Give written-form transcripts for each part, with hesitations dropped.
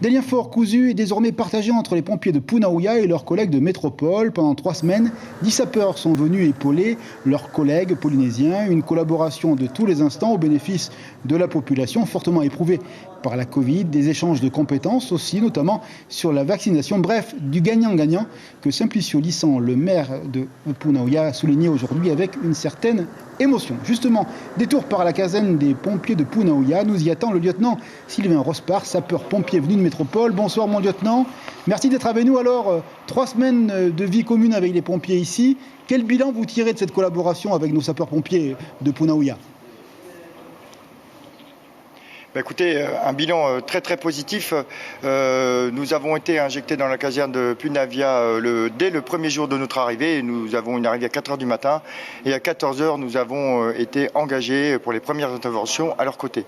Des liens forts cousus et désormais partagés entre les pompiers de Punaouia et leurs collègues de métropole. Pendant 3 semaines, 10 sapeurs sont venus épauler leurs collègues polynésiens. Une collaboration de tous les instants au bénéfice de la population fortement éprouvée par la Covid. Des échanges de compétences aussi, notamment sur la vaccination. Bref, du gagnant-gagnant que Simplicio Lissan, le maire de Punaouia, a souligné aujourd'hui avec une certaine émotion. Justement, détour par la caserne des pompiers de Punaouia. Nous y attend le lieutenant Sylvain Rospart, sapeur-pompier venu de métropole. Bonsoir mon lieutenant. Merci d'être avec nous. Alors, 3 semaines de vie commune avec les pompiers ici. Quel bilan vous tirez de cette collaboration avec nos sapeurs-pompiers de Punaouia ? Écoutez, un bilan très très positif. Nous avons été injectés dans la caserne de Punaouia dès le premier jour de notre arrivée. Nous avons une arrivée à 4h du matin et à 14h nous avons été engagés pour les premières interventions à leur côté.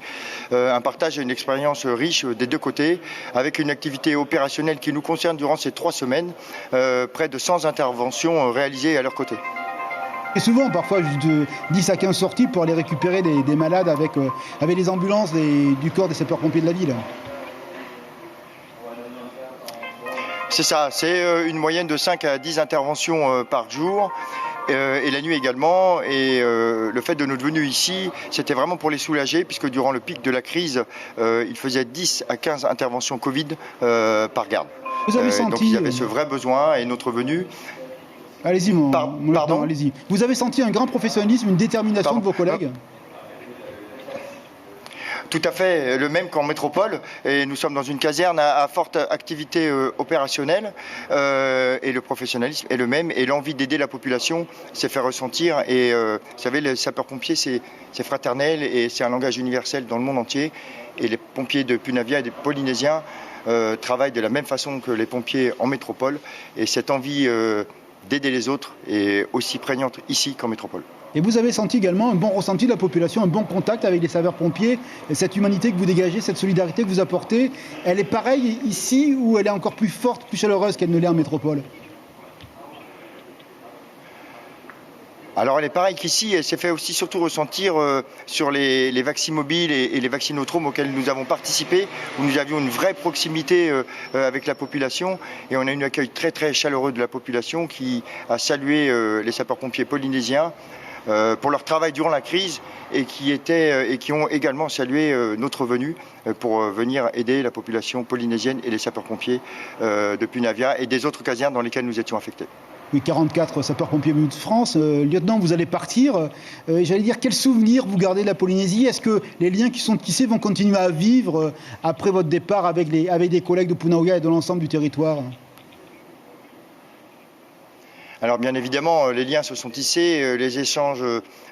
Un partage et une expérience riche des deux côtés avec une activité opérationnelle qui nous concerne durant ces 3 semaines. Près de 100 interventions réalisées à leur côté. Et souvent, parfois, de 10 à 15 sorties pour aller récupérer des malades avec les ambulances du corps des sapeurs-pompiers de la ville. C'est ça, c'est une moyenne de 5 à 10 interventions par jour. Et la nuit également. Et le fait de notre venue ici, c'était vraiment pour les soulager, puisque durant le pic de la crise, ils faisaient 10 à 15 interventions Covid par garde. Vous avez senti... Donc ils avaient ce vrai besoin et notre venue... Allez-y, Pardon. Allez-y. Vous avez senti un grand professionnalisme, une détermination de vos collègues ? Tout à fait, le même qu'en métropole. Et nous sommes dans une caserne à forte activité opérationnelle. Et le professionnalisme est le même. Et l'envie d'aider la population s'est fait ressentir. Et vous savez, les sapeurs-pompiers, c'est fraternel et c'est un langage universel dans le monde entier. Et les pompiers de Punaouia et des Polynésiens travaillent de la même façon que les pompiers en métropole. Et cette envie... d'aider les autres est aussi prégnante ici qu'en métropole. Et vous avez senti également un bon ressenti de la population, un bon contact avec les sapeurs-pompiers, et cette humanité que vous dégagez, cette solidarité que vous apportez, elle est pareille ici ou elle est encore plus forte, plus chaleureuse qu'elle ne l'est en métropole ? Alors elle est pareille qu'ici, elle s'est fait aussi surtout ressentir sur les vaccimobiles et les vaccinodromes auxquels nous avons participé, où nous avions une vraie proximité avec la population et on a eu un accueil très très chaleureux de la population qui a salué les sapeurs-pompiers polynésiens pour leur travail durant la crise et qui ont également salué notre venue pour venir aider la population polynésienne et les sapeurs-pompiers de Punaouia et des autres casernes dans lesquelles nous étions affectés. Oui, 44 sapeurs-pompiers venus de France. Lieutenant, vous allez partir. J'allais dire, quels souvenirs vous gardez de la Polynésie ? Est-ce que les liens qui sont tissés vont continuer à vivre après votre départ avec des collègues de Punaouia et de l'ensemble du territoire ? Alors bien évidemment, les liens se sont tissés, les échanges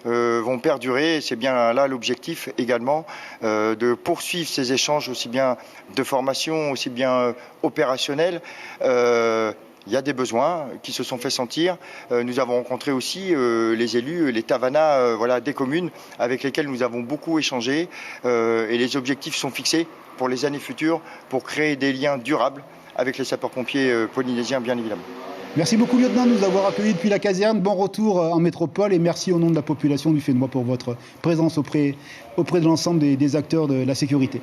vont perdurer. C'est bien là l'objectif également, de poursuivre ces échanges aussi bien de formation, aussi bien opérationnels. Il y a des besoins qui se sont fait sentir. Nous avons rencontré aussi les élus, les Tavana des communes avec lesquels nous avons beaucoup échangé. Et les objectifs sont fixés pour les années futures pour créer des liens durables avec les sapeurs-pompiers polynésiens, bien évidemment. Merci beaucoup, lieutenant, de nous avoir accueillis depuis la caserne. Bon retour en métropole et merci au nom de la population du Fénois pour votre présence auprès de l'ensemble des acteurs de la sécurité.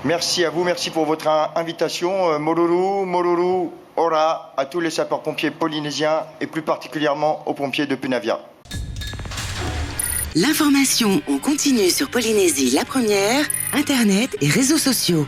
Merci à vous, merci pour votre invitation. Moruru, ora à tous les sapeurs-pompiers polynésiens et plus particulièrement aux pompiers de Punaouia. L'information en continu sur Polynésie la première, Internet et réseaux sociaux.